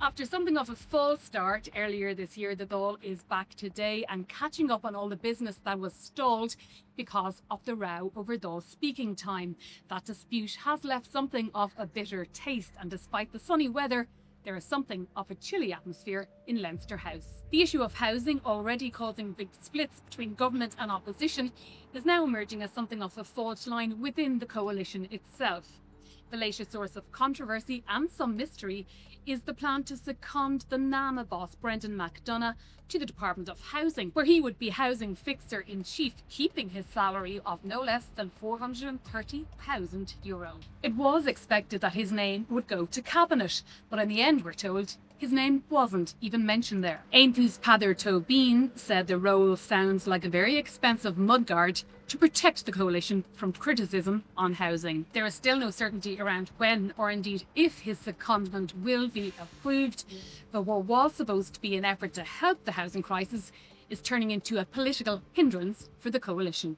After something of a false start earlier this year, the Dáil is back today and catching up on all the business that was stalled because of the row over Dáil speaking time. That dispute has left something of a bitter taste, and despite the sunny weather, there is something of a chilly atmosphere in Leinster House. The issue of housing, already causing big splits between government and opposition, is now emerging as something of a fault line within the coalition itself. The latest source of controversy and some mystery is the plan to second the NAMA boss Brendan McDonagh to the Department of Housing, where he would be housing fixer-in-chief, keeping his salary of no less than €430,000. It was expected that his name would go to Cabinet, but in the end, we're told, his name wasn't even mentioned there. Aontas Peadar Tobin said the role sounds like a very expensive mudguard to protect the coalition from criticism on housing. There is still no certainty around when or indeed if his secondment will be approved, but what was supposed to be an effort to help the housing crisis is turning into a political hindrance for the coalition.